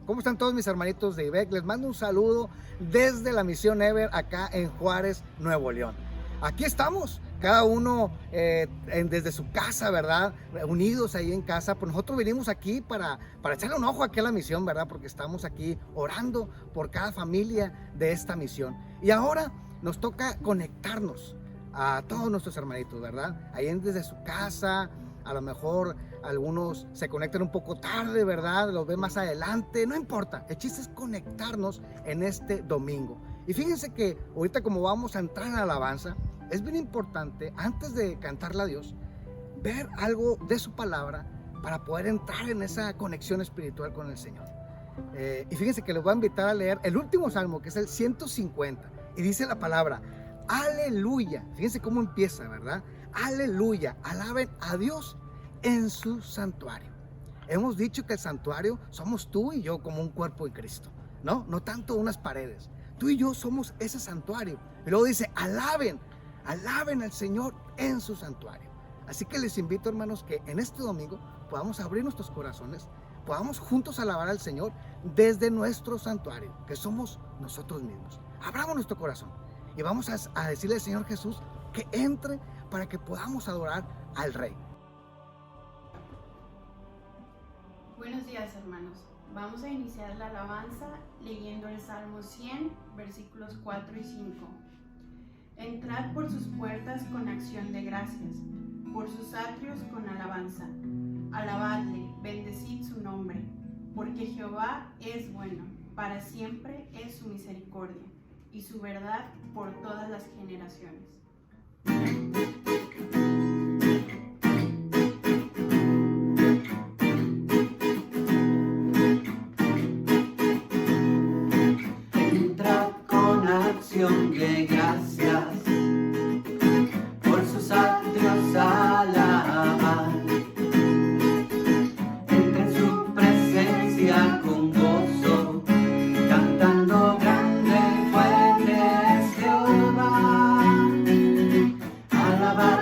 ¿Cómo están todos mis hermanitos de IBEC? Les mando un saludo desde la Misión Ever acá en Juárez, Nuevo León. Aquí estamos, cada uno desde su casa, ¿verdad? Unidos ahí en casa. Pues nosotros venimos aquí para echarle un ojo aquí a la misión, ¿verdad? Porque estamos aquí orando por cada familia de esta misión. Y ahora nos toca conectarnos a todos nuestros hermanitos, ¿verdad? Ahí desde su casa. A lo mejor algunos se conectan un poco tarde, ¿verdad? Los ven más adelante, no importa. El chiste es conectarnos en este domingo. Y fíjense que ahorita como vamos a entrar en alabanza, es bien importante, antes de cantarle a Dios, ver algo de su palabra para poder entrar en esa conexión espiritual con el Señor. Y fíjense que les voy a invitar a leer el último salmo, que es el 150. Y dice la palabra, aleluya. Fíjense cómo empieza, ¿verdad? Aleluya, alaben a Dios en su santuario. Hemos dicho que el santuario somos tú y yo como un cuerpo en Cristo, ¿no? No tanto unas paredes. Tú y yo somos ese santuario. Y luego dice, alaben al Señor en su santuario. Así que les invito, hermanos, que en este domingo podamos abrir nuestros corazones, podamos juntos alabar al Señor desde nuestro santuario, que somos nosotros mismos. Abramos nuestro corazón y vamos a decirle al Señor Jesús que entre para que podamos adorar al Rey. Buenos días, hermanos. Vamos a iniciar la alabanza leyendo el Salmo 100, versículos 4 y 5. Entrad por sus puertas con acción de gracias, por sus atrios con alabanza. Alabadle, bendecid su nombre, porque Jehová es bueno, para siempre es su misericordia, y su verdad por todas las generaciones. Entrad con acción de gracias, por sus atrios alabad. Entra en su presencia con gozo, cantando grande, fuerte es Jehová. Alabad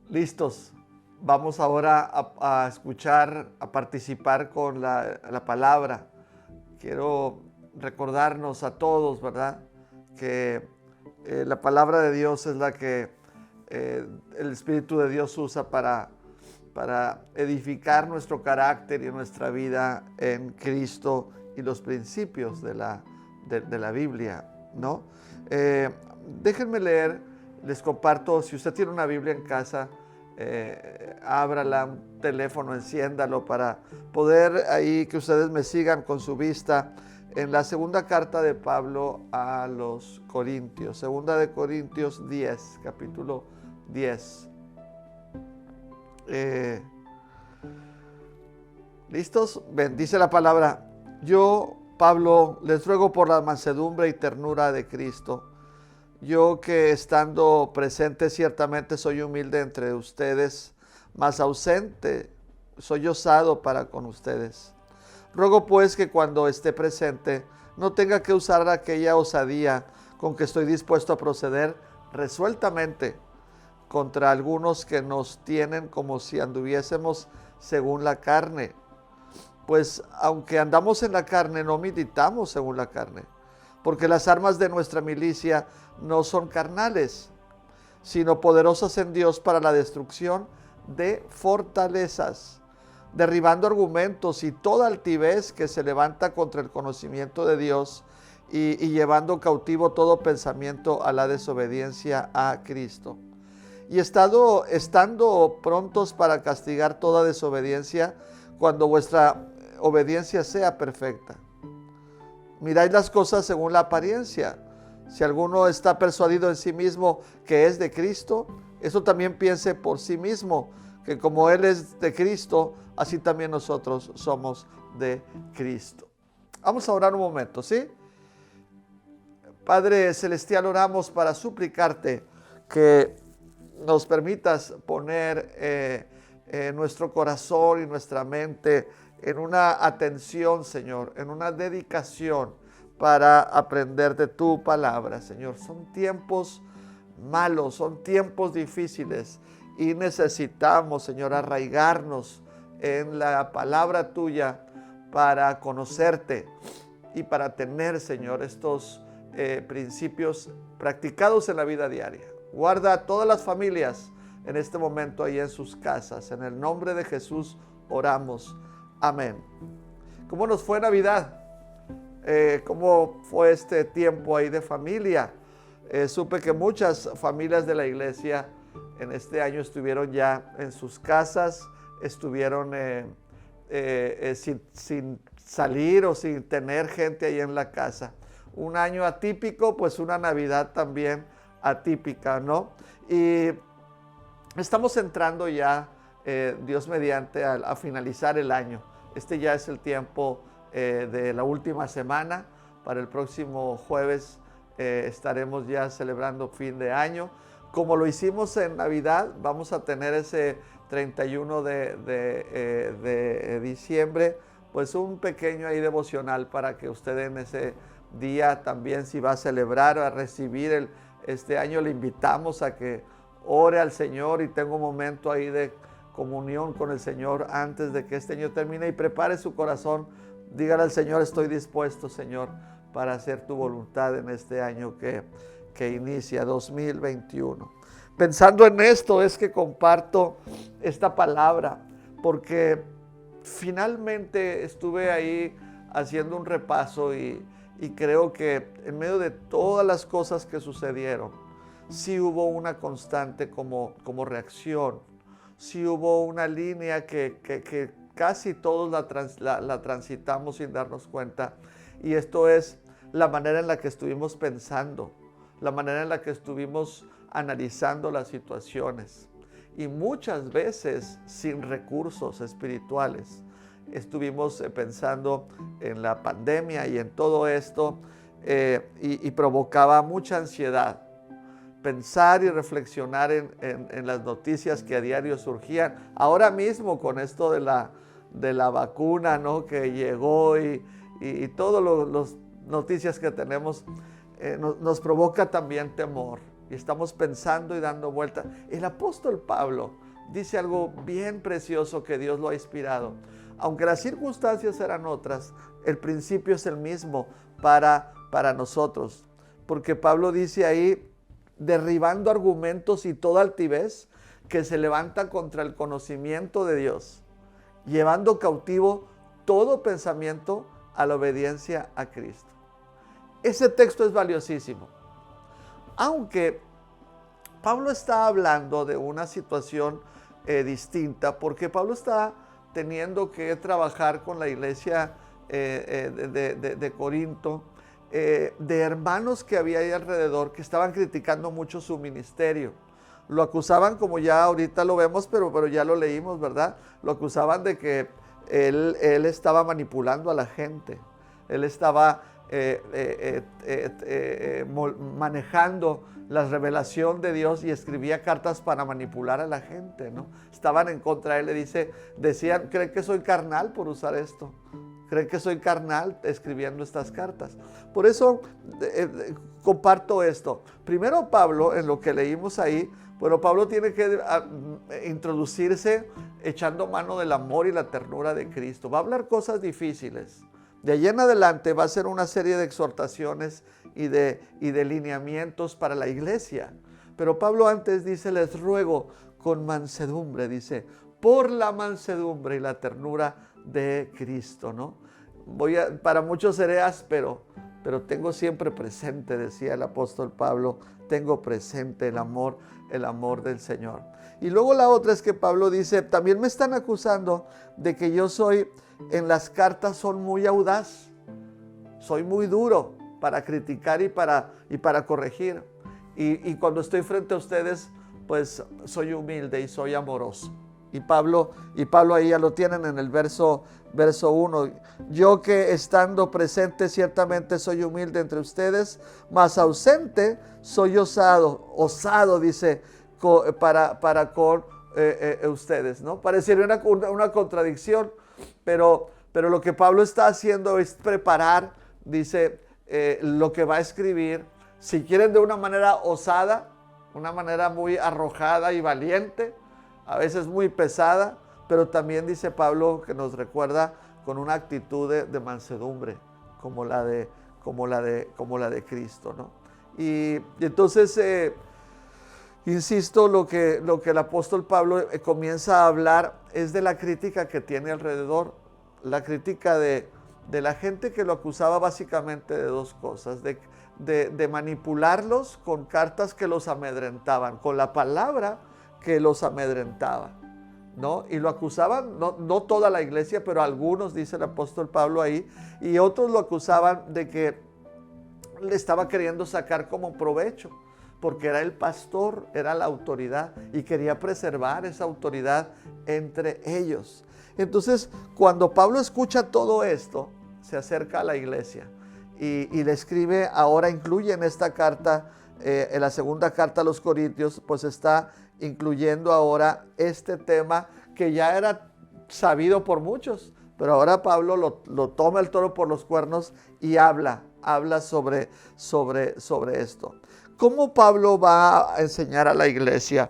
Listos. Vamos ahora a escuchar, a participar con la palabra. Quiero recordarnos a todos, ¿verdad?, que la palabra de Dios es la que el Espíritu de Dios usa para edificar nuestro carácter y nuestra vida en Cristo y los principios de la Biblia, ¿no? Déjenme leer, les comparto, si usted tiene una Biblia en casa, ábrala, un teléfono, enciéndalo para poder ahí que ustedes me sigan con su vista en la segunda carta de Pablo a los Corintios, segunda de Corintios 10, capítulo 10. ¿Listos? Bendice la palabra. Yo, Pablo, les ruego por la mansedumbre y ternura de Cristo. Yo que estando presente ciertamente soy humilde entre ustedes, mas ausente soy osado para con ustedes. Ruego pues que cuando esté presente no tenga que usar aquella osadía con que estoy dispuesto a proceder resueltamente contra algunos que nos tienen como si anduviésemos según la carne. Pues aunque andamos en la carne, no militamos según la carne, porque las armas de nuestra milicia no son carnales, sino poderosas en Dios para la destrucción de fortalezas, derribando argumentos y toda altivez que se levanta contra el conocimiento de Dios y llevando cautivo todo pensamiento a la desobediencia a Cristo. Y estando prontos para castigar toda desobediencia cuando vuestra obediencia sea perfecta. Miráis las cosas según la apariencia. Si alguno está persuadido en sí mismo que es de Cristo, eso también piense por sí mismo, que como Él es de Cristo, así también nosotros somos de Cristo. Vamos a orar un momento, ¿sí? Padre Celestial, oramos para suplicarte que nos permitas poner nuestro corazón y nuestra mente en una atención, Señor, en una dedicación para aprender de tu palabra, Señor. Son tiempos malos, son tiempos difíciles y necesitamos, Señor, arraigarnos en la palabra tuya para conocerte y para tener, Señor, estos principios practicados en la vida diaria. Guarda a todas las familias en este momento ahí en sus casas. En el nombre de Jesús oramos. Amén. ¿Cómo nos fue Navidad? ¿Cómo fue este tiempo ahí de familia? Supe que muchas familias de la iglesia en este año estuvieron ya en sus casas, estuvieron sin salir o sin tener gente ahí en la casa. Un año atípico, pues una Navidad también atípica, ¿no? Y estamos entrando ya, Dios mediante, a finalizar el año. Este ya es el tiempo de la última semana. Para el próximo jueves estaremos ya celebrando fin de año. Como lo hicimos en Navidad, vamos a tener ese 31 de diciembre, pues un pequeño ahí devocional para que usted en ese día también, si va a celebrar o a recibir este año, le invitamos a que ore al Señor y tenga un momento ahí de comunión con el Señor antes de que este año termine y prepare su corazón. Dígale al Señor: estoy dispuesto, Señor, para hacer tu voluntad en este año que inicia 2021. Pensando en esto es que comparto esta palabra, porque finalmente estuve ahí haciendo un repaso y creo que en medio de todas las cosas que sucedieron, sí hubo una constante como reacción, sí hubo una línea que casi todos la transitamos sin darnos cuenta, y esto es la manera en la que estuvimos pensando, la manera en la que estuvimos analizando las situaciones, y muchas veces sin recursos espirituales. Estuvimos pensando en la pandemia y en todo esto, y provocaba mucha ansiedad pensar y reflexionar en las noticias que a diario surgían. Ahora mismo con esto de la vacuna, ¿no?, que llegó y todas las noticias que tenemos, nos provoca también temor. y estamos pensando y dando vueltas. El apóstol Pablo dice algo bien precioso que Dios lo ha inspirado. Aunque las circunstancias eran otras, el principio es el mismo para nosotros. Porque Pablo dice ahí, derribando argumentos y toda altivez que se levanta contra el conocimiento de Dios, llevando cautivo todo pensamiento a la obediencia a Cristo. Ese texto es valiosísimo. Aunque Pablo está hablando de una situación distinta, porque Pablo está teniendo que trabajar con la iglesia de Corinto, de hermanos que había ahí alrededor que estaban criticando mucho su ministerio. Lo acusaban, como ya ahorita lo vemos, pero ya lo leímos, ¿verdad? Lo acusaban de que él estaba manipulando a la gente. Él estaba manejando la revelación de Dios y escribía cartas para manipular a la gente, ¿no? Estaban en contra de él, decían, ¿creen que soy carnal por usar esto? ¿Creen que soy carnal escribiendo estas cartas? Por eso comparto esto. Primero Pablo, en lo que leímos ahí, bueno, Pablo tiene que introducirse echando mano del amor y la ternura de Cristo. Va a hablar cosas difíciles. De allí en adelante va a ser una serie de exhortaciones y de lineamientos para la iglesia. Pero Pablo antes dice, les ruego con mansedumbre, dice, por la mansedumbre y la ternura de Cristo, ¿no? Para muchos seré áspero, pero tengo siempre presente, decía el apóstol Pablo, tengo presente el amor del Señor. Y luego la otra es que Pablo dice, también me están acusando de que yo soy, en las cartas soy muy audaz, soy muy duro para criticar y para corregir. Y cuando estoy frente a ustedes, pues soy humilde y soy amoroso. Y Pablo ahí ya lo tienen en el verso 1. Yo que estando presente ciertamente soy humilde entre ustedes, mas ausente soy osado dice, para con ustedes, ¿no? Parecería una contradicción, pero lo que Pablo está haciendo es preparar, dice, lo que va a escribir, si quieren de una manera osada, una manera muy arrojada y valiente, a veces muy pesada, pero también dice Pablo que nos recuerda con una actitud de mansedumbre, como la de Cristo, ¿no? Y entonces, insisto, lo que el apóstol Pablo comienza a hablar es de la crítica que tiene alrededor, la crítica de la gente que lo acusaba básicamente de dos cosas, de manipularlos con cartas que los amedrentaban, con la palabra que los amedrentaba, ¿no? Y lo acusaban, no toda la iglesia, pero algunos, dice el apóstol Pablo ahí, y otros lo acusaban de que le estaba queriendo sacar como provecho, porque era el pastor, era la autoridad, y quería preservar esa autoridad entre ellos. Entonces, cuando Pablo escucha todo esto, se acerca a la iglesia y le escribe, ahora incluye en esta carta, en la segunda carta a los Corintios, pues está incluyendo ahora este tema que ya era sabido por muchos, pero ahora Pablo lo toma el toro por los cuernos y habla sobre esto. ¿Cómo Pablo va a enseñar a la iglesia?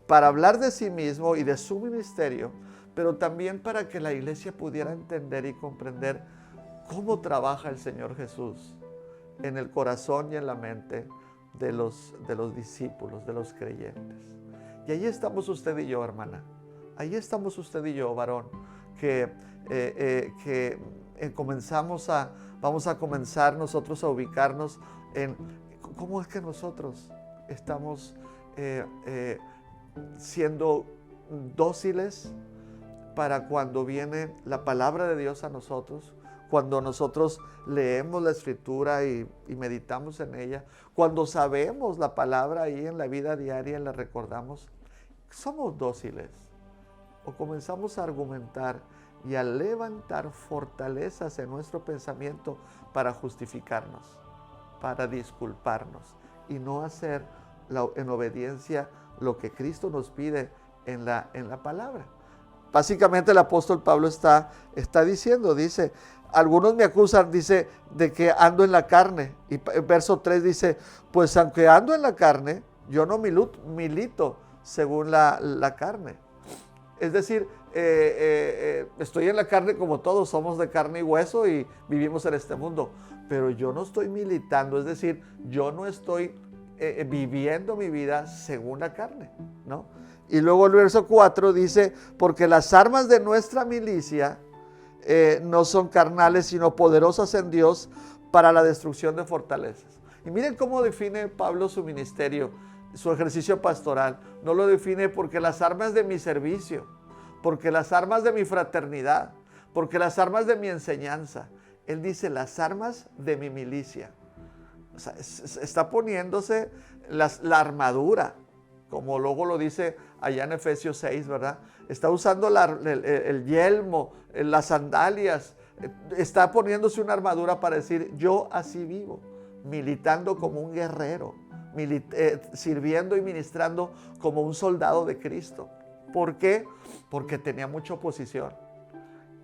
Para hablar de sí mismo y de su ministerio, pero también para que la iglesia pudiera entender y comprender cómo trabaja el Señor Jesús en el corazón y en la mente de los discípulos, de los creyentes. Y ahí estamos usted y yo, hermana. Ahí estamos usted y yo, varón, que vamos a comenzar nosotros a ubicarnos en cómo es que nosotros estamos siendo dóciles para cuando viene la palabra de Dios a nosotros, cuando nosotros leemos la Escritura y meditamos en ella, cuando sabemos la palabra ahí en la vida diaria y la recordamos, somos dóciles o comenzamos a argumentar y a levantar fortalezas en nuestro pensamiento para justificarnos, para disculparnos y no hacer en obediencia lo que Cristo nos pide en la palabra. Básicamente el apóstol Pablo está diciendo, dice, algunos me acusan, dice, de que ando en la carne. Y verso 3 dice, pues aunque ando en la carne, Yo no milito según la carne. Es decir, estoy en la carne como todos, somos de carne y hueso y vivimos en este mundo. Pero yo no estoy militando, es decir, yo no estoy viviendo mi vida según la carne, ¿no? Y luego el verso 4 dice, porque las armas de nuestra milicia no son carnales, sino poderosas en Dios para la destrucción de fortalezas. Y miren cómo define Pablo su ministerio, su ejercicio pastoral. No lo define porque las armas de mi servicio, porque las armas de mi fraternidad, porque las armas de mi enseñanza. Él dice las armas de mi milicia. O sea, está poniéndose la armadura, como luego lo dice allá en Efesios 6, ¿verdad? Está usando el yelmo, las sandalias, está poniéndose una armadura para decir, yo así vivo, militando como un guerrero, sirviendo y ministrando como un soldado de Cristo. ¿Por qué? Porque tenía mucha oposición.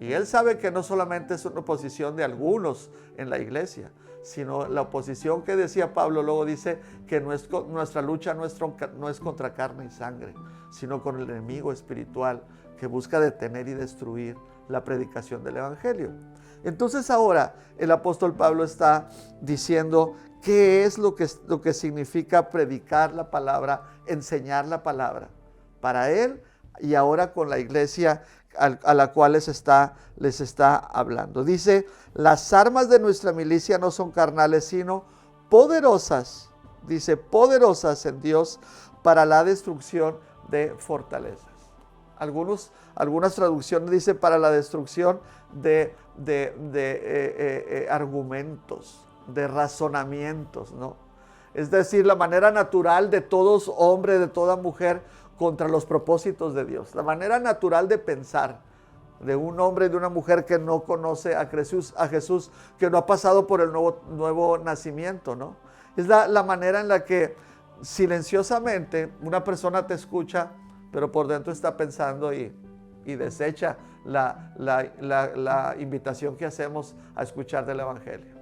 Y él sabe que no solamente es una oposición de algunos en la iglesia, sino la oposición que decía Pablo, luego dice que nuestra lucha no es contra carne y sangre, sino con el enemigo espiritual que busca detener y destruir la predicación del evangelio. Entonces ahora el apóstol Pablo está diciendo qué es lo que significa predicar la palabra, enseñar la palabra para él y ahora con la iglesia a la cual les está hablando. Dice, las armas de nuestra milicia no son carnales, sino poderosas, dice, poderosas en Dios para la destrucción de fortalezas. Algunas traducciones dicen para la destrucción de argumentos, de razonamientos, ¿no? Es decir, la manera natural de todos hombre, de toda mujer, contra los propósitos de Dios. La manera natural de pensar de un hombre y de una mujer que no conoce a Jesús, que no ha pasado por el nuevo nacimiento, ¿no? Es la manera en la que silenciosamente una persona te escucha, pero por dentro está pensando y desecha la invitación que hacemos a escuchar del evangelio.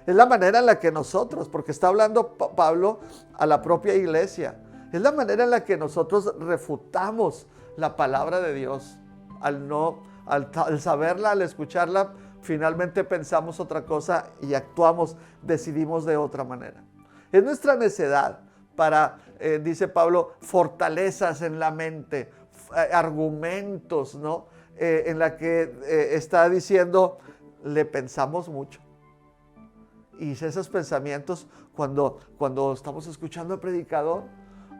Es la manera en la que nosotros, porque está hablando Pablo a la propia iglesia, es la manera en la que nosotros refutamos la palabra de Dios. Al saberla, al escucharla, finalmente pensamos otra cosa y actuamos, decidimos de otra manera. Es nuestra necedad para, dice Pablo, fortalezas en la mente, argumentos, ¿no? En la que está diciendo, le pensamos mucho. Y esos pensamientos, cuando estamos escuchando al predicador,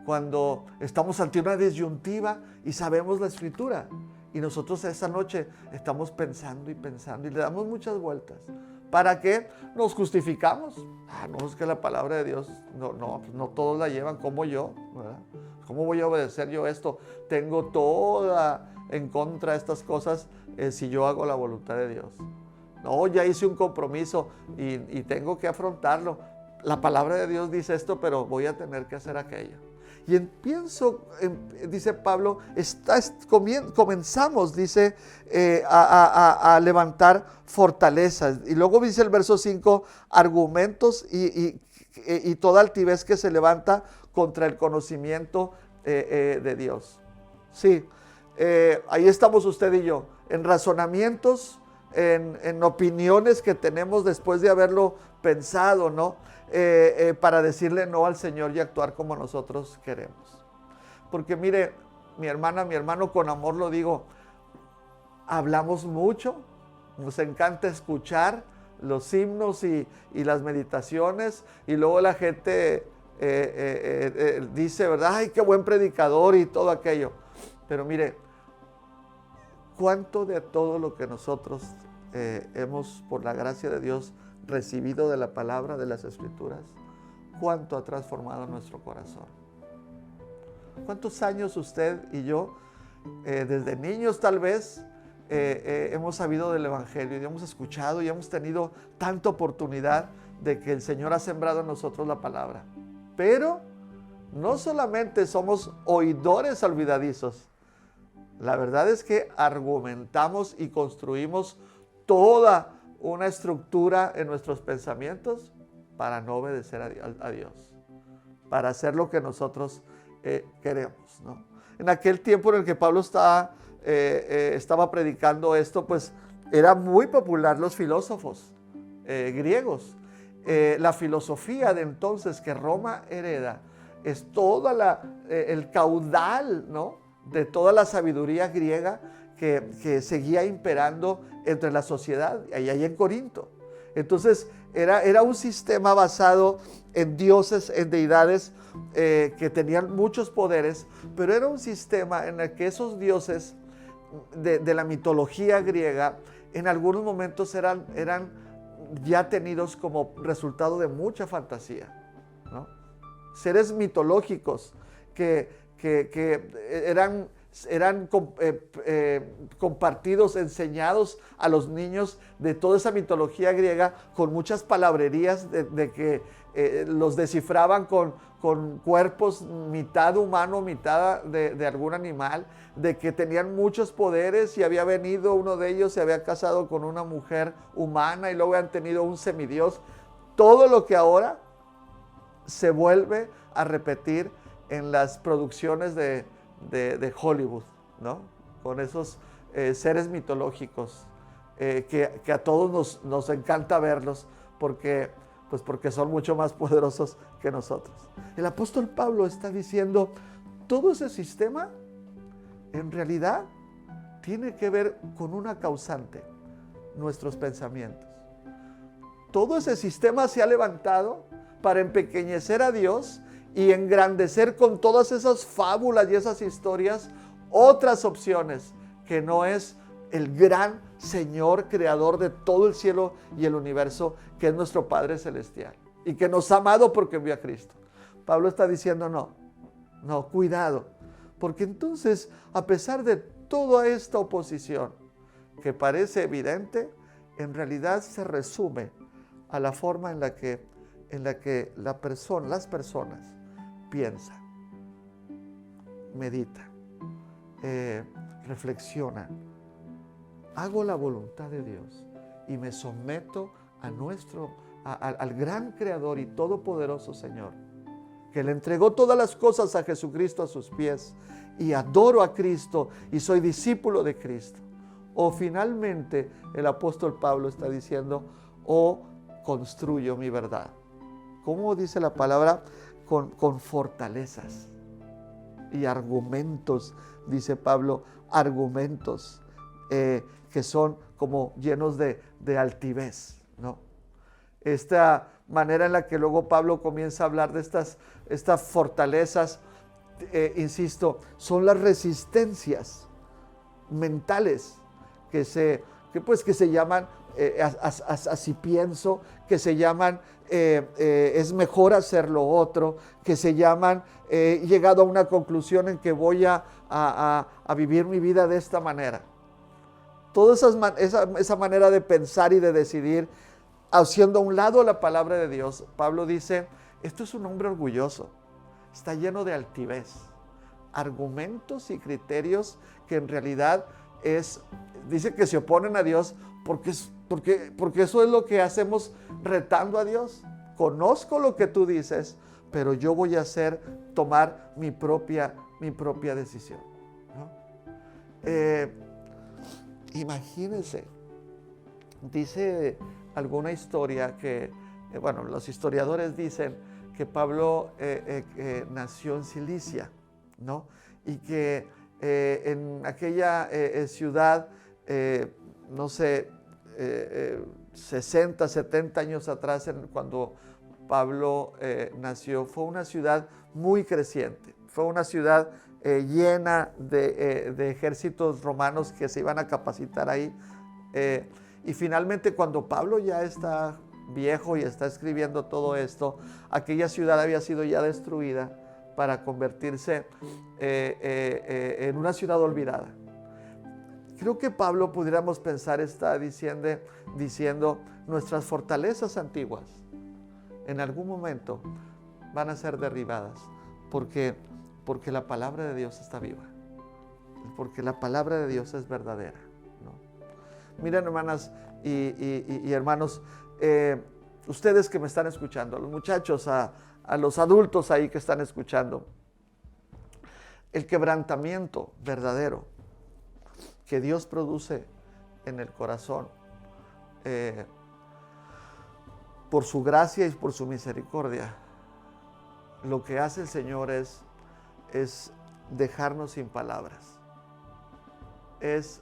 cuando estamos ante una disyuntiva y sabemos la escritura, y nosotros esa noche estamos pensando y pensando y le damos muchas vueltas. ¿Para qué? Nos justificamos. No, es que la palabra de Dios, no todos la llevan como yo, ¿verdad? ¿Cómo voy a obedecer yo esto? Tengo toda en contra de estas cosas si yo hago la voluntad de Dios. No, ya hice un compromiso y tengo que afrontarlo. La palabra de Dios dice esto, pero voy a tener que hacer aquello. Y dice Pablo, comenzamos, dice, a levantar fortalezas. Y luego dice el verso 5, argumentos y toda altivez que se levanta contra el conocimiento de Dios. Sí, ahí estamos usted y yo, en razonamientos, en opiniones que tenemos después de haberlo pensado, ¿no? Para decirle no al Señor y actuar como nosotros queremos. Porque mire, mi hermana, mi hermano, con amor lo digo, hablamos mucho, nos encanta escuchar los himnos y las meditaciones, y luego la gente dice, ¿verdad? ¡Ay, qué buen predicador! Y todo aquello. Pero mire, ¿cuánto de todo lo que nosotros hemos, por la gracia de Dios, recibido de la palabra de las Escrituras, cuánto ha transformado nuestro corazón? ¿Cuántos años usted y yo, desde niños tal vez, hemos sabido del Evangelio y hemos escuchado y hemos tenido tanta oportunidad de que el Señor ha sembrado en nosotros la palabra? Pero no solamente somos oidores olvidadizos, la verdad es que argumentamos y construimos toda una estructura en nuestros pensamientos para no obedecer a Dios. para hacer lo que nosotros queremos, ¿no? En aquel tiempo en el que Pablo estaba predicando esto, pues era muy popular los filósofos griegos. La filosofía de entonces que Roma hereda es toda el caudal, ¿no?, de toda la sabiduría griega que seguía imperando entre la sociedad allá en Corinto. Entonces era un sistema basado en dioses, en deidades que tenían muchos poderes, pero era un sistema en el que esos dioses de la mitología griega en algunos momentos eran ya tenidos como resultado de mucha fantasía, ¿no? Seres mitológicos que eran compartidos, enseñados a los niños de toda esa mitología griega con muchas palabrerías de que los descifraban con cuerpos mitad humano, mitad de algún animal, de que tenían muchos poderes y había venido uno de ellos, se había casado con una mujer humana y luego habían tenido un semidios. Todo lo que ahora se vuelve a repetir en las producciones de Hollywood, ¿no? Con esos seres mitológicos que a todos nos encanta verlos porque son mucho más poderosos que nosotros. El apóstol Pablo está diciendo, todo ese sistema en realidad tiene que ver con una causante, nuestros pensamientos. Todo ese sistema se ha levantado para empequeñecer a Dios y engrandecer con todas esas fábulas y esas historias otras opciones que no es el gran Señor creador de todo el cielo y el universo, que es nuestro Padre Celestial y que nos ha amado porque envió a Cristo. Pablo está diciendo no, cuidado, porque entonces, a pesar de toda esta oposición que parece evidente, en realidad se resume a la forma en la que las personas piensan, meditan, reflexionan. Hago la voluntad de Dios y me someto al gran Creador y Todopoderoso Señor, que le entregó todas las cosas a Jesucristo a sus pies, y adoro a Cristo y soy discípulo de Cristo. O finalmente el apóstol Pablo está diciendo, construyo mi verdad. ¿Cómo dice la palabra? Con fortalezas y argumentos, dice Pablo, argumentos que son como llenos de altivez, ¿no? Esta manera en la que luego Pablo comienza a hablar de estas fortalezas, insisto, son las resistencias mentales que se llaman así pienso, que se llaman es mejor hacer lo otro, que se llaman he llegado a una conclusión en que voy a vivir mi vida de esta manera. Toda esa manera de pensar y de decidir, haciendo a un lado la palabra de Dios, Pablo dice, esto es un hombre orgulloso, está lleno de altivez, argumentos y criterios que en realidad dice que se oponen a Dios porque eso es lo que hacemos retando a Dios. Conozco lo que tú dices, pero yo voy a tomar mi propia decisión, ¿no? Imagínense, dice alguna historia que, los historiadores dicen que Pablo nació en Cilicia, ¿no? Y que en aquella ciudad, 60, 70 años atrás, cuando Pablo nació, fue una ciudad muy creciente, fue una ciudad llena de ejércitos romanos que se iban a capacitar ahí. Y finalmente, cuando Pablo ya está viejo y está escribiendo todo esto, aquella ciudad había sido ya destruida para convertirse en una ciudad olvidada. Creo que Pablo, pudiéramos pensar, está diciendo nuestras fortalezas antiguas en algún momento van a ser derribadas porque la palabra de Dios está viva, porque la palabra de Dios es verdadera, ¿no? Miren, hermanas y hermanos, ustedes que me están escuchando, los muchachos a los adultos ahí que están escuchando. El quebrantamiento verdadero que Dios produce en el corazón, por su gracia y por su misericordia, lo que hace el Señor es dejarnos sin palabras, es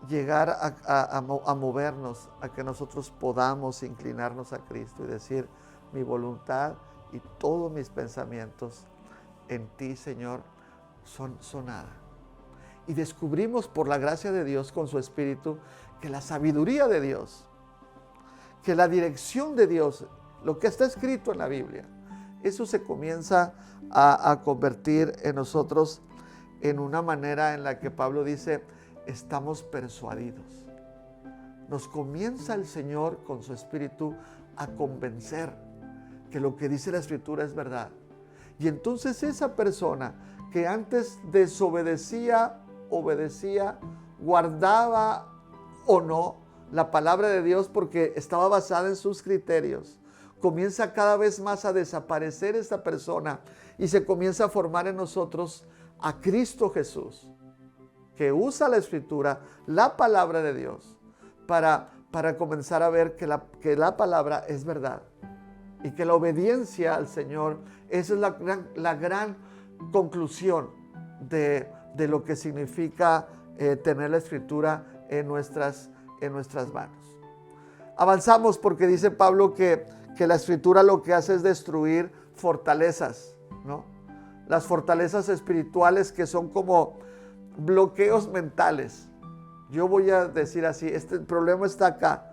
llegar a movernos, a que nosotros podamos inclinarnos a Cristo y decir: mi voluntad y todos mis pensamientos en ti, Señor, son nada. Y descubrimos por la gracia de Dios con su Espíritu que la sabiduría de Dios, que la dirección de Dios, lo que está escrito en la Biblia, eso se comienza a convertir en nosotros en una manera en la que Pablo dice: estamos persuadidos. Nos comienza el Señor con su Espíritu a convencer que lo que dice la Escritura es verdad. Y entonces esa persona que antes desobedecía, obedecía, guardaba o no la palabra de Dios porque estaba basada en sus criterios, comienza cada vez más a desaparecer esta persona y se comienza a formar en nosotros a Cristo Jesús, que usa la Escritura, la palabra de Dios, para comenzar a ver que la palabra es verdad y que la obediencia al Señor, esa es la gran conclusión de lo que significa tener la Escritura en nuestras manos. Avanzamos porque dice Pablo que la Escritura lo que hace es destruir fortalezas, ¿no? Las fortalezas espirituales que son como bloqueos mentales. Yo voy a decir así, el problema está acá.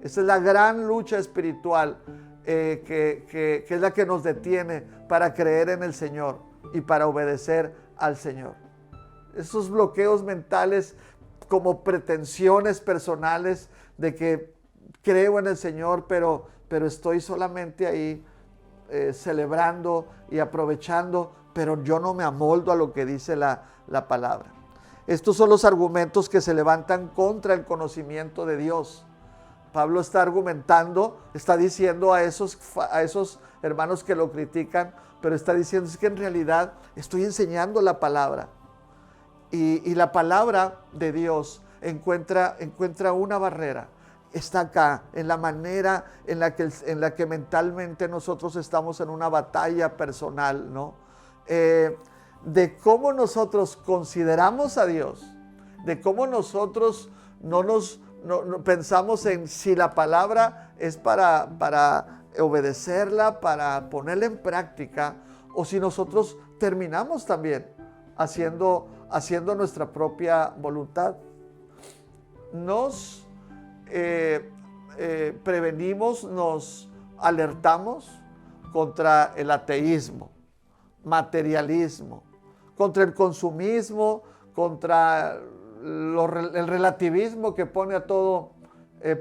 Esa es la gran lucha espiritual que es la que nos detiene para creer en el Señor y para obedecer al Señor. Esos bloqueos mentales como pretensiones personales de que creo en el Señor, pero estoy solamente ahí celebrando y aprovechando, pero yo no me amoldo a lo que dice la palabra. Estos son los argumentos que se levantan contra el conocimiento de Dios. Pablo está argumentando, está diciendo a esos hermanos que lo critican, pero está diciendo: es que en realidad estoy enseñando la palabra. Y la palabra de Dios encuentra una barrera. Está acá, en la manera en la que mentalmente nosotros estamos en una batalla personal, ¿no? De cómo nosotros consideramos a Dios, de cómo nosotros no pensamos en si la palabra es para obedecerla, para ponerla en práctica, o si nosotros terminamos también haciendo nuestra propia voluntad. Nos prevenimos, nos alertamos contra el ateísmo, materialismo, contra el consumismo, contra el relativismo que pone a todo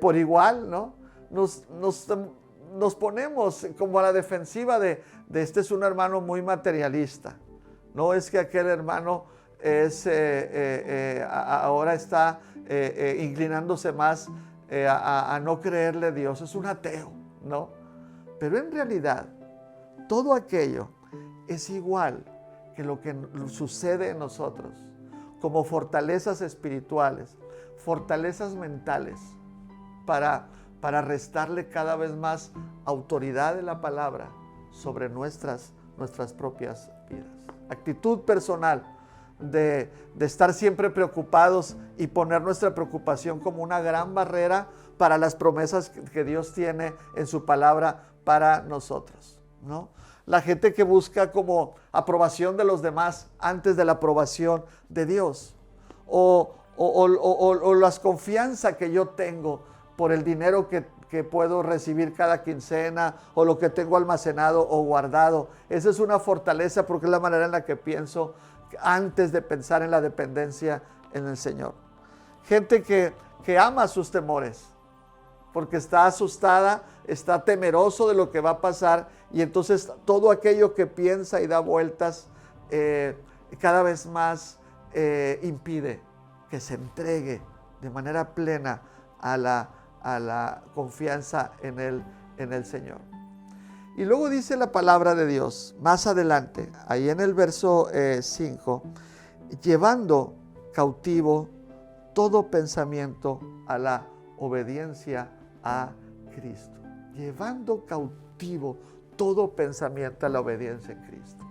por igual, ¿no? Nos ponemos como a la defensiva de este es un hermano muy materialista. No es que aquel hermano ahora está inclinándose más a no creerle a Dios, es un ateo, ¿no? Pero en realidad todo aquello es igual que lo que sucede en nosotros, como fortalezas espirituales, fortalezas mentales, para restarle cada vez más autoridad de la palabra sobre nuestras propias vidas. Actitud personal de estar siempre preocupados y poner nuestra preocupación como una gran barrera para las promesas que Dios tiene en su palabra para nosotros, ¿no? La gente que busca como aprobación de los demás antes de la aprobación de Dios, o la confianza que yo tengo por el dinero que puedo recibir cada quincena, o lo que tengo almacenado o guardado. Esa es una fortaleza porque es la manera en la que pienso antes de pensar en la dependencia en el Señor. Gente que ama sus temores porque está asustada, está temeroso de lo que va a pasar, y entonces todo aquello que piensa y da vueltas cada vez más impide que se entregue de manera plena a la confianza en el Señor. Y luego dice la palabra de Dios, más adelante, ahí en el verso 5, llevando cautivo todo pensamiento a la obediencia a Cristo. Llevando cautivo todo pensamiento a la obediencia a Cristo.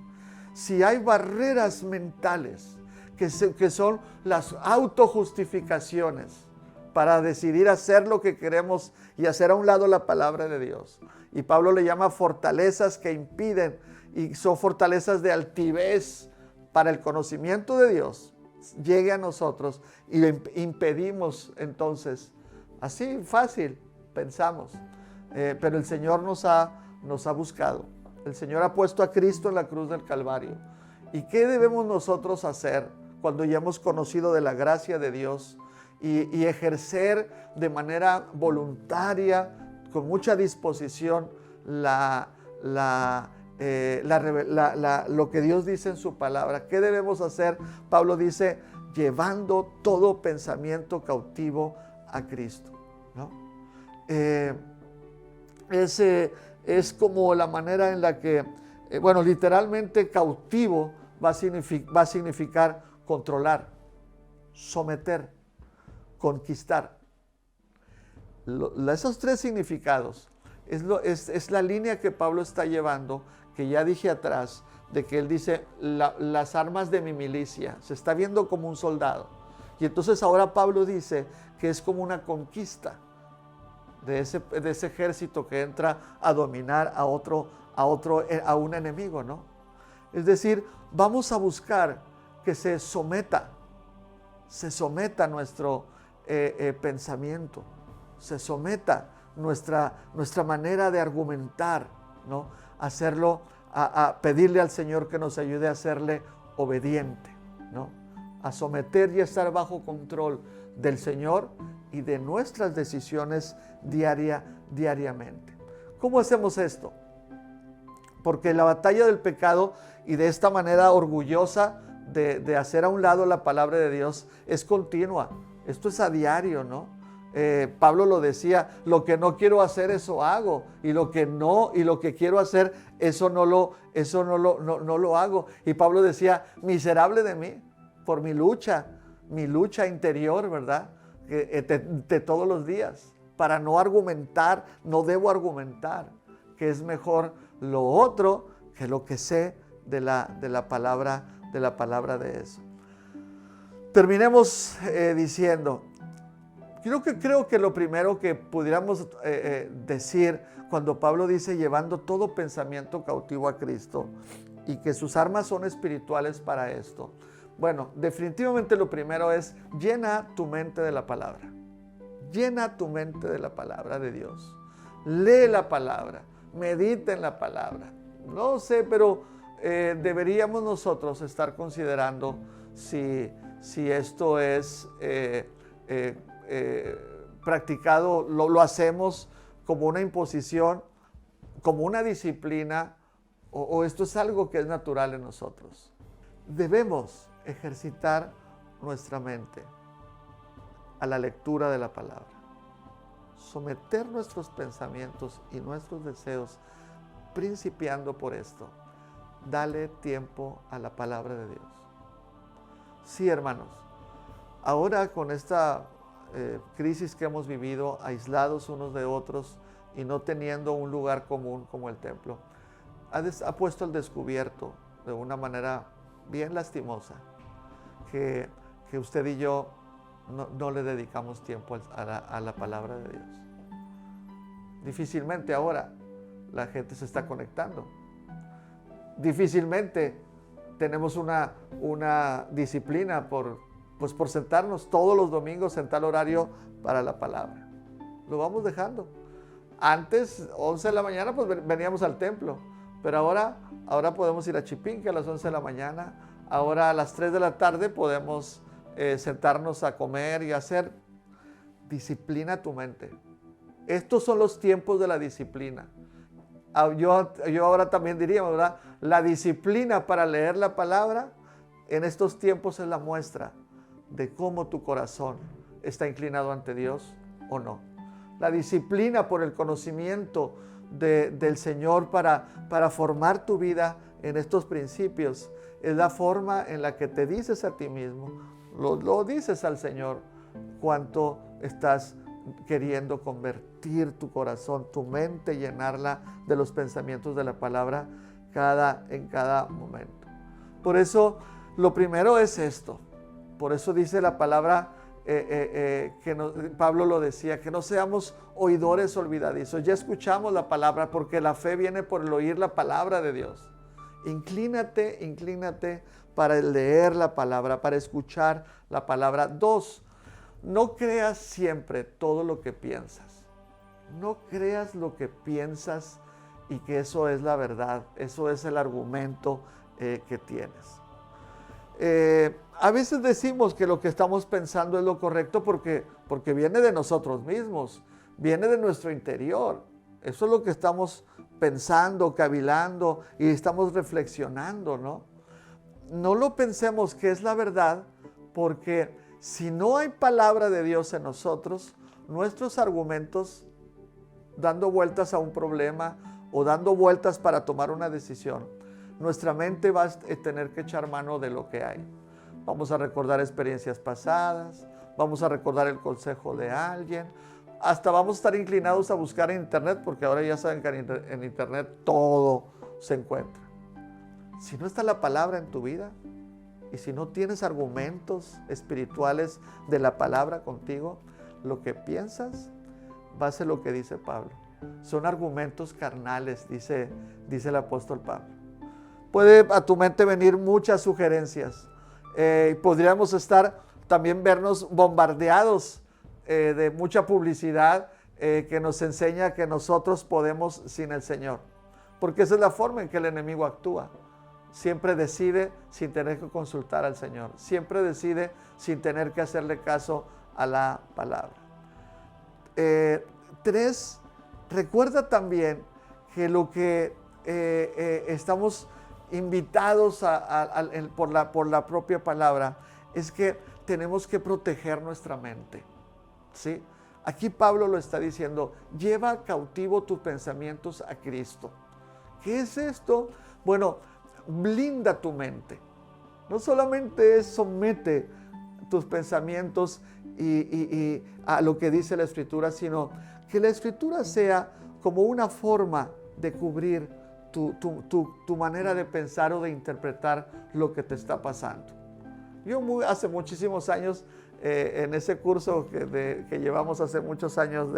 Si hay barreras mentales que son las autojustificaciones para decidir hacer lo que queremos y hacer a un lado la palabra de Dios. Y Pablo le llama fortalezas que impiden, y son fortalezas de altivez para el conocimiento de Dios. Llegue a nosotros y le impedimos entonces, así fácil pensamos, pero el Señor nos ha buscado. El Señor ha puesto a Cristo en la cruz del Calvario. ¿Y qué debemos nosotros hacer cuando ya hemos conocido de la gracia de Dios y ejercer de manera voluntaria, con mucha disposición, lo que Dios dice en su palabra? ¿Qué debemos hacer? Pablo dice, llevando todo pensamiento cautivo a Cristo, ¿no? Es como la manera en la que, literalmente cautivo va a significar controlar, someter, conquistar. Esos tres significados es la línea que Pablo está llevando, que ya dije atrás, de que él dice las armas de mi milicia. Se está viendo como un soldado. Y entonces ahora Pablo dice que es como una conquista de ese ejército que entra a dominar a un enemigo, ¿no? Es decir, vamos a buscar que se someta nuestro pensamiento, se someta nuestra manera de argumentar, ¿no? Hacerlo, a pedirle al Señor que nos ayude a serle obediente, ¿no? A someter y estar bajo control del Señor y de nuestras decisiones diariamente. ¿Cómo hacemos esto? Porque la batalla del pecado, y de esta manera orgullosa de hacer a un lado la palabra de Dios, es continua. Esto es a diario, ¿no? Pablo lo decía, lo que no quiero hacer, eso hago, y lo que quiero hacer, eso no lo hago. Y Pablo decía, miserable de mí, por mi lucha interior, ¿verdad? De todos los días, para no argumentar, no debo argumentar, que es mejor lo otro que lo que sé de la palabra de eso. Terminemos diciendo, creo que lo primero que pudiéramos decir cuando Pablo dice llevando todo pensamiento cautivo a Cristo y que sus armas son espirituales para esto. Bueno, definitivamente lo primero es llena tu mente de la palabra. Llena tu mente de la palabra de Dios. Lee la palabra, medita en la palabra. No sé, pero deberíamos nosotros estar considerando si esto es practicado, lo hacemos como una imposición, como una disciplina, o esto es algo que es natural en nosotros. Debemos ejercitar nuestra mente a la lectura de la palabra, someter nuestros pensamientos y nuestros deseos, principiando por esto. Dale tiempo a la palabra de Dios. Sí, hermanos, ahora con esta crisis que hemos vivido, aislados unos de otros y no teniendo un lugar común como el templo, ha puesto al descubierto de una manera bien lastimosa que usted y yo no le dedicamos tiempo a la palabra de Dios. Difícilmente ahora la gente se está conectando. Difícilmente tenemos una disciplina por sentarnos todos los domingos en tal horario para la palabra. Lo vamos dejando. Antes, 11 de la mañana, pues veníamos al templo. Pero ahora podemos ir a Chipinque a las 11 de la mañana. Ahora a las 3 de la tarde podemos sentarnos a comer y hacer. Disciplina tu mente. Estos son los tiempos de la disciplina. Yo ahora también diría, ¿verdad? La disciplina para leer la palabra en estos tiempos es la muestra de cómo tu corazón está inclinado ante Dios o no. La disciplina por el conocimiento del Señor para formar tu vida en estos principios. Es la forma en la que te dices a ti mismo, lo dices al Señor, cuánto estás queriendo convertir tu corazón, tu mente, llenarla de los pensamientos de la palabra en cada momento. Por eso, lo primero es esto. Por eso dice la palabra, Pablo lo decía, que no seamos oidores olvidadizos. Ya escuchamos la palabra, porque la fe viene por el oír la palabra de Dios. Inclínate para leer la palabra, para escuchar la palabra. 2, no creas siempre todo lo que piensas. No creas lo que piensas y que eso es la verdad, eso es el argumento que tienes. A veces decimos que lo que estamos pensando es lo correcto porque viene de nosotros mismos, viene de nuestro interior. Eso es lo que estamos pensando, cavilando y estamos reflexionando, ¿no? No lo pensemos que es la verdad, porque si no hay palabra de Dios en nosotros, nuestros argumentos dando vueltas a un problema o dando vueltas para tomar una decisión, nuestra mente va a tener que echar mano de lo que hay. Vamos a recordar experiencias pasadas, vamos a recordar el consejo de alguien, hasta vamos a estar inclinados a buscar en internet, porque ahora ya saben que en internet todo se encuentra. Si no está la palabra en tu vida y si no tienes argumentos espirituales de la palabra contigo, lo que piensas va a ser lo que dice Pablo. Son argumentos carnales, dice el apóstol Pablo. Puede a tu mente venir muchas sugerencias. Podríamos también vernos bombardeados de mucha publicidad que nos enseña que nosotros podemos sin el Señor. Porque esa es la forma en que el enemigo actúa. Siempre decide sin tener que consultar al Señor. Siempre decide sin tener que hacerle caso a la palabra. 3, recuerda también que lo que estamos invitados por la propia palabra es que tenemos que proteger nuestra mente, ¿sí? Aquí Pablo lo está diciendo, lleva cautivo tus pensamientos a Cristo. ¿Qué es esto? Bueno, blinda tu mente. No solamente es somete tus pensamientos y a lo que dice la Escritura, sino que la Escritura sea como una forma de cubrir tu manera de pensar o de interpretar lo que te está pasando. Yo hace muchísimos años, en ese curso que llevamos hace muchos años,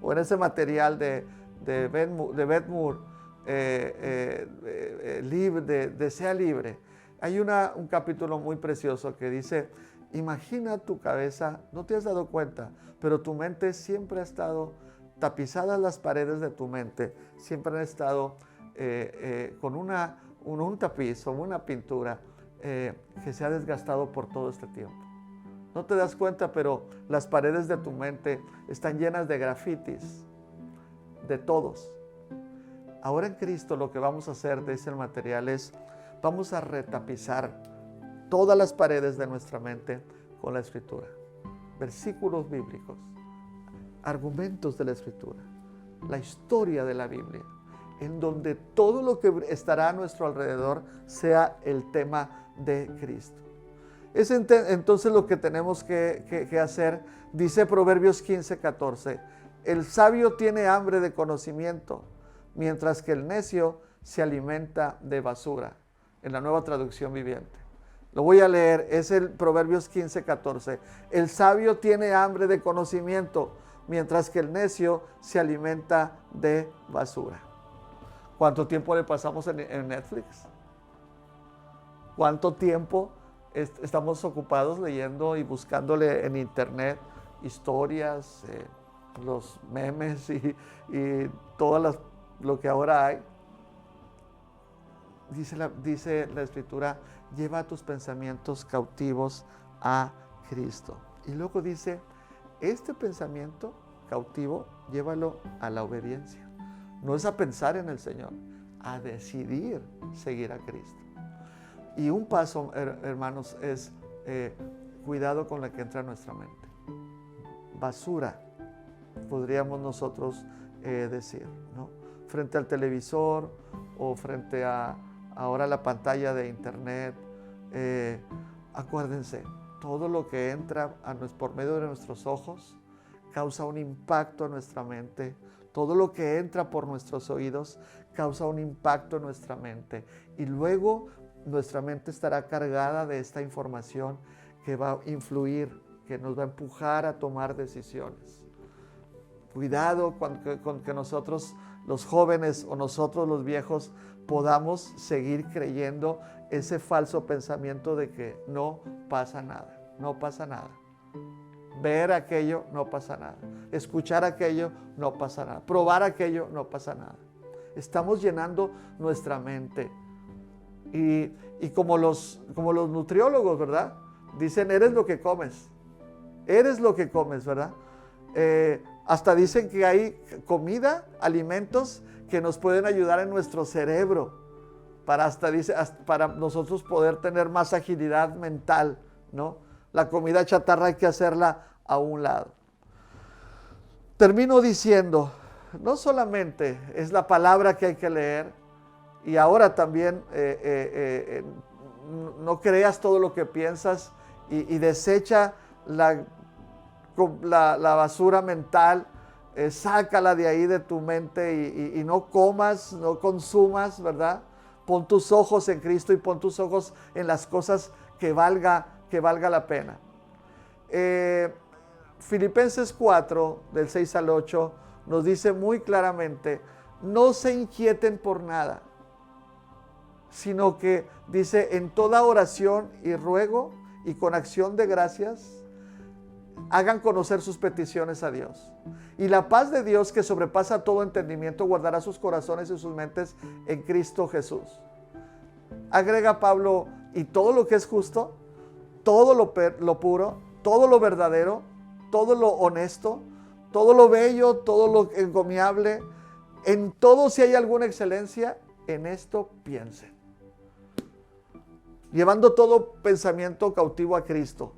o en ese material de Beth Moore, de Sea Libre, hay un capítulo muy precioso que dice, imagina tu cabeza, no te has dado cuenta, pero tu mente siempre ha estado, tapizadas las paredes de tu mente, siempre han estado con un tapiz o una pintura que se ha desgastado por todo este tiempo. No te das cuenta, pero las paredes de tu mente están llenas de grafitis, de todos. Ahora en Cristo lo que vamos a hacer, dice el material, es vamos a retapizar todas las paredes de nuestra mente con la Escritura. Versículos bíblicos, argumentos de la Escritura, la historia de la Biblia, en donde todo lo que estará a nuestro alrededor sea el tema de Cristo. Es entonces lo que tenemos que hacer. Dice Proverbios 15:14, el sabio tiene hambre de conocimiento, mientras que el necio se alimenta de basura. En la Nueva Traducción Viviente. Lo voy a leer, es el Proverbios 15:14. El sabio tiene hambre de conocimiento, mientras que el necio se alimenta de basura. ¿Cuánto tiempo le pasamos en Netflix? ¿Cuánto tiempo estamos ocupados leyendo y buscándole en internet historias, los memes y todo lo que ahora hay? Dice la Escritura, lleva tus pensamientos cautivos a Cristo. Y luego dice, este pensamiento cautivo, llévalo a la obediencia. No es a pensar en el Señor, a decidir seguir a Cristo. Y un paso, hermanos, es cuidado con la que entra en nuestra mente. Basura, podríamos nosotros decir, ¿no? frente al televisor o frente a ahora la pantalla de internet. Acuérdense, todo lo que entra por medio de nuestros ojos causa un impacto en nuestra mente. Todo lo que entra por nuestros oídos causa un impacto en nuestra mente. Y luego nuestra mente estará cargada de esta información que va a influir, que nos va a empujar a tomar decisiones. Cuidado con que nosotros, los jóvenes o nosotros los viejos, podamos seguir creyendo ese falso pensamiento de que no pasa nada, no pasa nada. Ver aquello, no pasa nada. Escuchar aquello, no pasa nada. Probar aquello, no pasa nada. Estamos llenando nuestra mente. Y como los nutriólogos, ¿verdad? Dicen, eres lo que comes. Eres lo que comes, ¿verdad? Hasta dicen que hay comida, alimentos que nos pueden ayudar en nuestro cerebro para nosotros poder tener más agilidad mental, ¿no? La comida chatarra hay que hacerla a un lado. Termino diciendo, no solamente es la palabra que hay que leer, y ahora también no creas todo lo que piensas y desecha la basura mental, sácala de ahí de tu mente y no comas, no consumas, ¿verdad? Pon tus ojos en Cristo y pon tus ojos en las cosas que valga la pena. Filipenses 4, del 6 al 8, nos dice muy claramente, no se inquieten por nada, sino que dice, en toda oración y ruego y con acción de gracias, hagan conocer sus peticiones a Dios. Y la paz de Dios, que sobrepasa todo entendimiento, guardará sus corazones y sus mentes en Cristo Jesús. Agrega Pablo, y todo lo que es justo, todo lo puro, todo lo verdadero, todo lo honesto, todo lo bello, todo lo encomiable, en todo si hay alguna excelencia, en esto piensen. Llevando todo pensamiento cautivo a Cristo,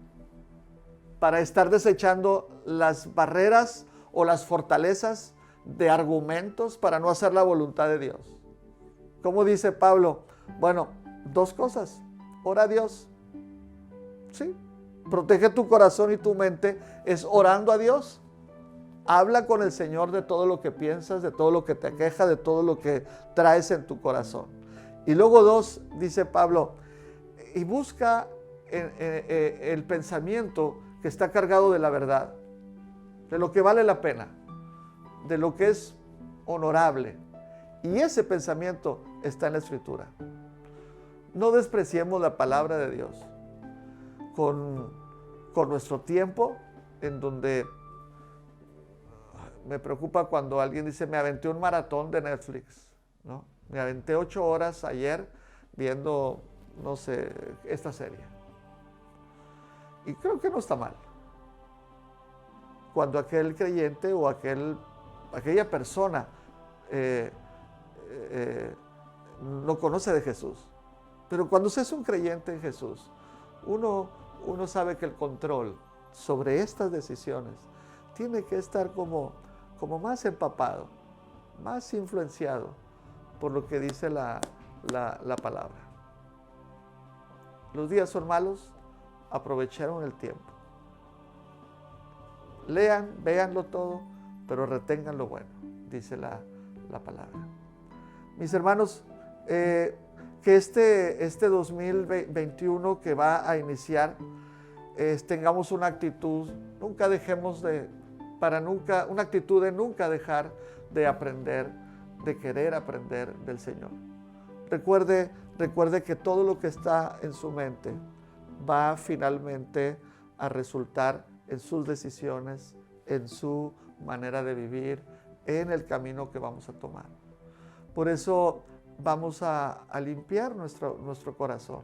para estar desechando las barreras o las fortalezas de argumentos para no hacer la voluntad de Dios. ¿Cómo dice Pablo? Bueno, dos cosas. Ora a Dios. Sí. Protege tu corazón y tu mente es orando a Dios. Habla con el Señor de todo lo que piensas, de todo lo que te aqueja, de todo lo que traes en tu corazón. Y luego dos, dice Pablo, y busca el pensamiento que está cargado de la verdad, de lo que vale la pena, de lo que es honorable. Y ese pensamiento está en la Escritura. No despreciemos la palabra de Dios con nuestro tiempo, en donde me preocupa cuando alguien dice, me aventé un maratón de Netflix, ¿no? Me aventé 8 horas ayer viendo, no sé, esta serie. Y creo que no está mal. Cuando aquel creyente o aquella persona no conoce de Jesús. Pero cuando se es un creyente en Jesús, uno sabe que el control sobre estas decisiones tiene que estar como más empapado, más influenciado por lo que dice la palabra. Los días son malos, aprovecharon el tiempo. Lean, véanlo todo, pero retengan lo bueno, dice la palabra. Mis hermanos, que este 2021 que va a iniciar, tengamos una actitud, una actitud de nunca dejar de aprender, de querer aprender del Señor. Recuerde que todo lo que está en su mente va finalmente a resultar en sus decisiones, en su manera de vivir, en el camino que vamos a tomar. Por eso vamos a limpiar nuestro corazón,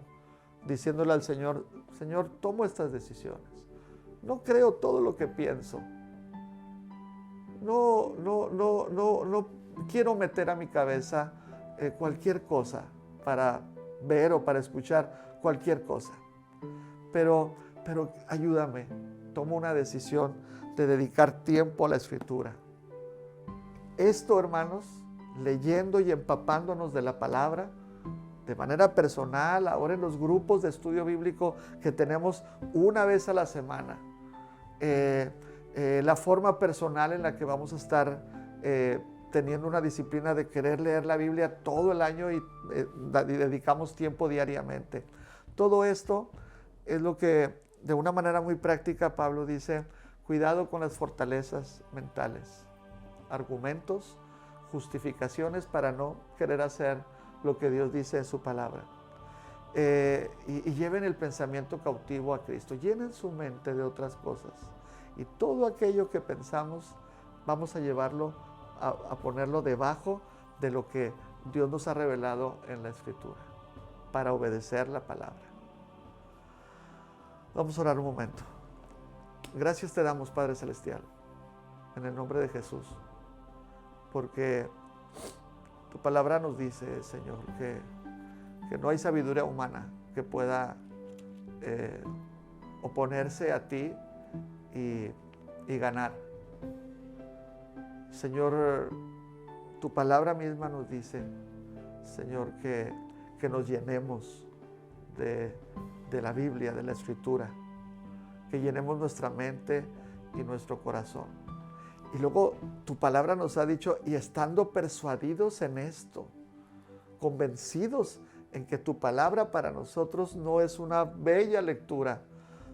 diciéndole al Señor, Señor, tomo estas decisiones. No creo todo lo que pienso. No quiero meter a mi cabeza cualquier cosa para ver o para escuchar cualquier cosa. Pero ayúdame, tomo una decisión de dedicar tiempo a la Escritura. Esto, hermanos, leyendo y empapándonos de la palabra, de manera personal, ahora en los grupos de estudio bíblico que tenemos una vez a la semana, la forma personal en la que vamos a estar teniendo una disciplina de querer leer la Biblia todo el año y dedicamos tiempo diariamente. Todo esto es lo que de una manera muy práctica Pablo dice: cuidado con las fortalezas mentales, argumentos, justificaciones para no querer hacer lo que Dios dice en su palabra. Y lleven el pensamiento cautivo a Cristo, llenen su mente de otras cosas, y todo aquello que pensamos vamos a llevarlo a ponerlo debajo de lo que Dios nos ha revelado en la Escritura, para obedecer la palabra. Vamos a orar un momento. Gracias te damos, Padre Celestial, en el nombre de Jesús, porque tu palabra nos dice, Señor, que no hay sabiduría humana que pueda oponerse a ti y ganar. Señor, tu palabra misma nos dice, Señor, que nos llenemos de la Biblia, de la Escritura, que llenemos nuestra mente y nuestro corazón. Y luego tu palabra nos ha dicho, y estando persuadidos en esto, convencidos en que tu palabra para nosotros no es una bella lectura,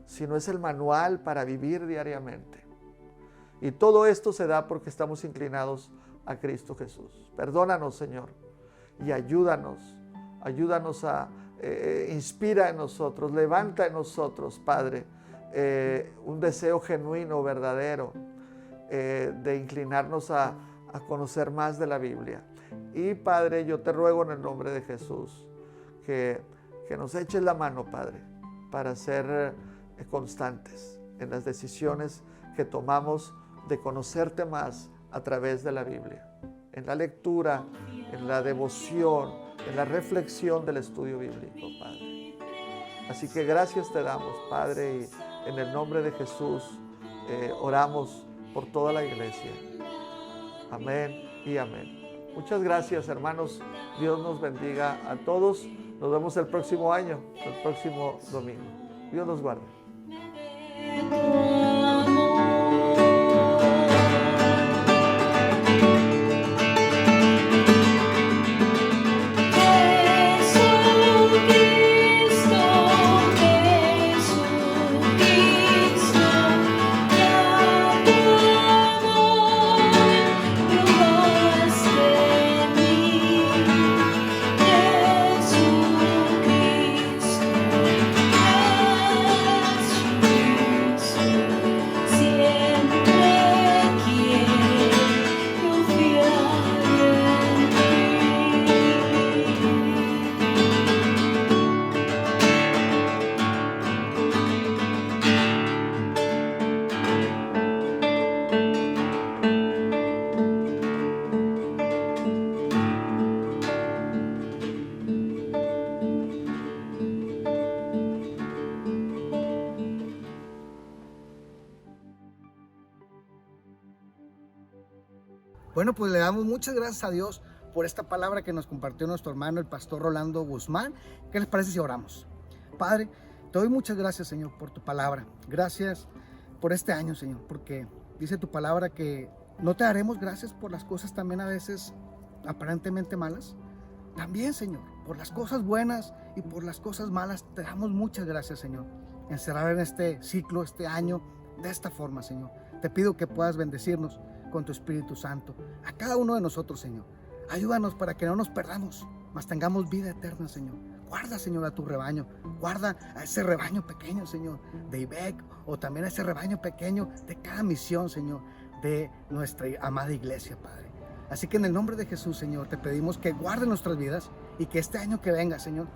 sino es el manual para vivir diariamente. Y todo esto se da porque estamos inclinados a Cristo Jesús. Perdónanos, Señor, y ayúdanos a inspira en nosotros, levanta en nosotros, Padre, un deseo genuino, verdadero, de inclinarnos a conocer más de la Biblia. Y Padre, yo te ruego en el nombre de Jesús que nos eches la mano, Padre, para ser constantes en las decisiones que tomamos de conocerte más a través de la Biblia, en la lectura, en la devoción, en la reflexión del estudio bíblico, Padre. Así que gracias te damos, Padre, y en el nombre de Jesús oramos por toda la iglesia. Amén y amén. Muchas gracias, hermanos. Dios nos bendiga a todos. Nos vemos el próximo año, el próximo domingo. Dios nos guarde. Bueno, pues le damos muchas gracias a Dios por esta palabra que nos compartió nuestro hermano, el pastor Rolando Guzmán. ¿Qué les parece si oramos? Padre, te doy muchas gracias, Señor, por tu palabra. Gracias por este año, Señor, porque dice tu palabra que no te daremos gracias por las cosas también a veces aparentemente malas. También, Señor, por las cosas buenas y por las cosas malas, te damos muchas gracias, Señor. Encerrar en este ciclo, este año, de esta forma, Señor. Te pido que puedas bendecirnos con tu Espíritu Santo a cada uno de nosotros, Señor. Ayúdanos para que no nos perdamos, mas tengamos vida eterna, Señor. Guarda, Señor, a tu rebaño. Guarda a ese rebaño pequeño, Señor, de IBEC, o también a ese rebaño pequeño de cada misión, Señor, de nuestra amada iglesia, Padre. Así que en el nombre de Jesús, Señor, te pedimos que guarde nuestras vidas y que este año que venga, Señor,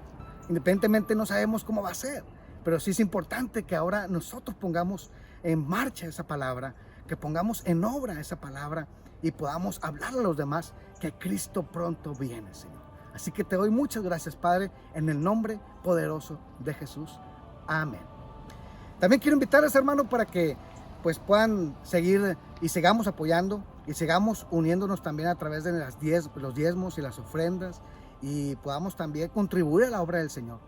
independientemente no sabemos cómo va a ser, pero sí es importante que ahora nosotros pongamos en marcha esa palabra, que pongamos en obra esa palabra y podamos hablarle a los demás que Cristo pronto viene, Señor. Así que te doy muchas gracias, Padre, en el nombre poderoso de Jesús. Amén. También quiero invitarles, hermano, para que pues puedan seguir y sigamos apoyando y sigamos uniéndonos también a través de los diezmos y las ofrendas y podamos también contribuir a la obra del Señor.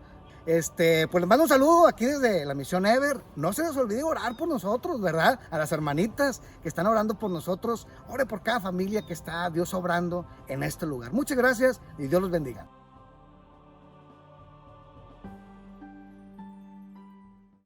Pues les mando un saludo aquí desde la Misión Ever. No se les olvide orar por nosotros, ¿verdad? A las hermanitas que están orando por nosotros. Ore por cada familia que está Dios obrando en este lugar. Muchas gracias y Dios los bendiga.